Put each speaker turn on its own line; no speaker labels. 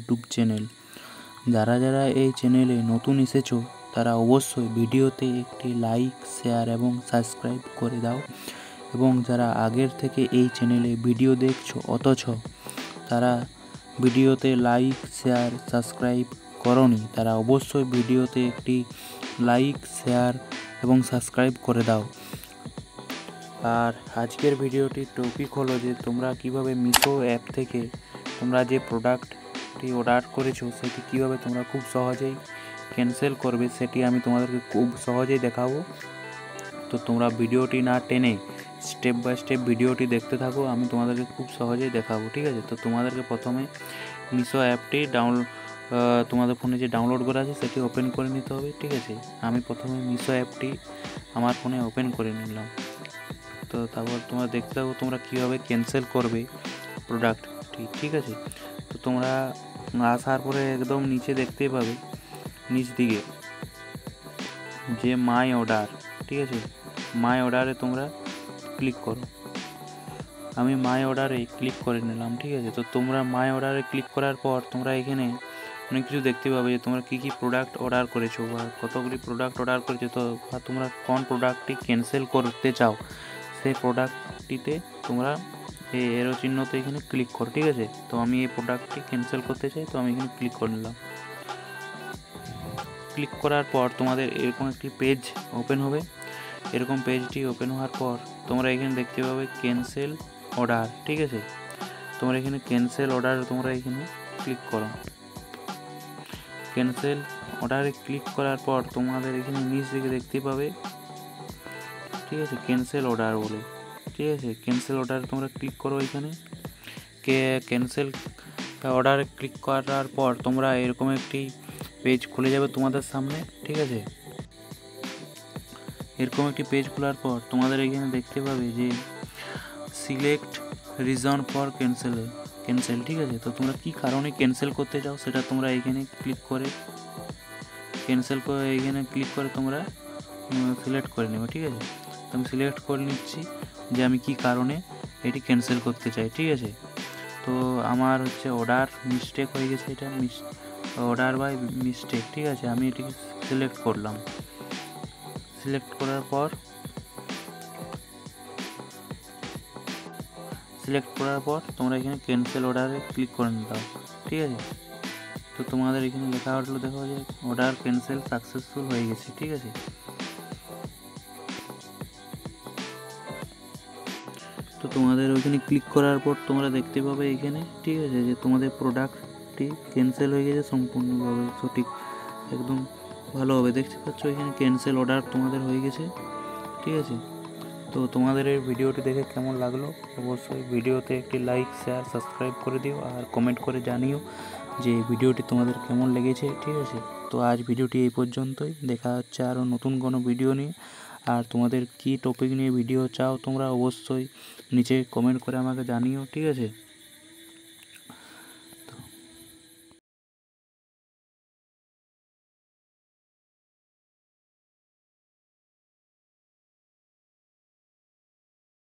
YouTube channel. যারা যারা এই চ্যানেলে নতুন এসেছো তারা অবশ্যই ভিডিওতে একটি লাইক, শেয়ার এবং সাবস্ক্রাইব করে দাও। এবং যারা আগের থেকে এই চ্যানেলে ভিডিও দেখছো অথচ তারা ভিডিওতে লাইক, শেয়ার, সাবস্ক্রাইব করোনি, তারা অবশ্যই ভিডিওতে একটি লাইক, শেয়ার এবং সাবস্ক্রাইব করে দাও। আর আজকের ভিডিওটির টপিক হলো যে তোমরা কিভাবে মিশো অ্যাপ থেকে তোমরা যে প্রোডাক্টটি অর্ডার করেছো সেটি কিভাবে তোমরা খুব সহজেই ক্যান্সেল করবে সেটি আমি তোমাদেরকে খুব সহজেই দেখাবো। তো তোমরা ভিডিওটি না টেনে স্টেপ বাই স্টেপ ভিডিওটি দেখতে থাকো, আমি তোমাদেরকে খুব সহজেই দেখাবো, ঠিক আছে। তো তোমাদেরকে প্রথমে মিশো অ্যাপটি তোমাদের ফোনে যে ডাউনলোড করা আছে সেটি ওপেন করে নিতে হবে, ঠিক আছে। আমি প্রথমে মিশো অ্যাপটি আমার ফোনে ওপেন করে নিলাম। তো তারপর তোমরা দেখতে থাকো তোমরা কীভাবে ক্যান্সেল করবে প্রোডাক্টটি, ঠিক আছে। তো তোমরা আসার পরে একদম নিচে দেখতে পাবে নিচ দিকে যে মাই অর্ডার, ঠিক আছে। মাই অর্ডারে তোমরা ক্লিক করো। আমি মাই অর্ডারে ক্লিক করে নিলাম, ঠিক আছে। তো তোমরা মাই অর্ডারে ক্লিক করার পর তোমরা এখানে অনেক কিছু দেখতে পাবে যে তোমরা কী কী প্রোডাক্ট অর্ডার করেছো বা কতগুলি প্রোডাক্ট অর্ডার করেছো, তো বা তোমরা কোন প্রোডাক্টটি ক্যান্সেল করতে চাও সেই প্রোডাক্টটিতে তোমরা এই এরো চিহ্নতে এখানে ক্লিক করো, ঠিক আছে। তো আমি এই প্রোডাক্টটি ক্যান্সেল করতে চাই, তো আমি এখানে ক্লিক করে নিলাম। ক্লিক করার পর তোমাদের এরকম একটি পেজ ওপেন হবে। এরকম পেজটি ওপেন হওয়ার পর তোমরা এখানে দেখতে পাবে ক্যান্সেল অর্ডার, ঠিক আছে। তোমরা এখানে ক্যান্সেল অর্ডার তোমরা এখানে ক্লিক করো। ক্যান্সেল অর্ডারে ক্লিক করার পর তোমাদের এখানে নিচ দিকে দেখতে পাবে, ঠিক আছে, ক্যান্সেল অর্ডার বলে, ঠিক আছে। ক্যান্সেল অর্ডারে তোমরা ক্লিক করো। এখানে ক্যান্সেল অর্ডারে ক্লিক করার পর তোমরা এরকম একটি পেজ খুলে যাবে তোমাদের সামনে, ঠিক আছে। এরকম একটি পেজ খোলার পর তোমাদের এখানে দেখতে পাবে যে সিলেক্ট রিজন ফর ক্যান্সেল, ঠিক আছে। তো তোমরা কী কারণে ক্যান্সেল করতে চাও সেটা তোমরা এখানে ক্লিক করে এখানে ক্লিক করে তোমরা সিলেক্ট করে নেবে, ঠিক আছে। তো আমি সিলেক্ট করে নিচ্ছি যে আমি কী কারণে এটি ক্যান্সেল করতে চাই, ঠিক আছে। তো আমার হচ্ছে অর্ডার মিস্টেক হয়ে গেছে, এটা অর্ডার বাই মিস্টেক, ঠিক আছে। আমি এটিকে সিলেক্ট করলাম। সিলেক্ট করার পর তোমরা এখানে ক্যান্সেল অর্ডারে ক্লিক করে দাও, ঠিক আছে। তো তোমাদের এখানে লেখা হলো, দেখো যে অর্ডার ক্যান্সেল সাকসেসফুল হয়ে গেছে, ঠিক আছে। তো তোমাদের ওইখানে ক্লিক করার পর তোমরা দেখতে পাবে এখানে, ঠিক আছে, যে তোমাদের প্রোডাক্টটি ক্যান্সেল হয়ে গেছে সম্পূর্ণভাবে, সঠিক একদম ভালোভাবে দেখতে পাচ্ছ এখানে ক্যান্সেল অর্ডার তোমাদের হয়ে গেছে, ঠিক আছে। তো তোমাদের এই ভিডিওটি দেখে কেমন লাগলো অবশ্যই ভিডিওতে একটি লাইক, শেয়ার, সাবস্ক্রাইব করে দিও আর কমেন্ট করে জানিও যে ভিডিওটি তোমাদের কেমন লেগেছে, ঠিক আছে। তো আজ ভিডিওটি এই পর্যন্তই, দেখা হচ্ছে আরও নতুন কোনো ভিডিও নিয়ে। আর তোমাদের কী টপিক নিয়ে ভিডিও চাও তোমরা অবশ্যই নিচে কমেন্ট করে আমাকে জানিও, ঠিক আছে।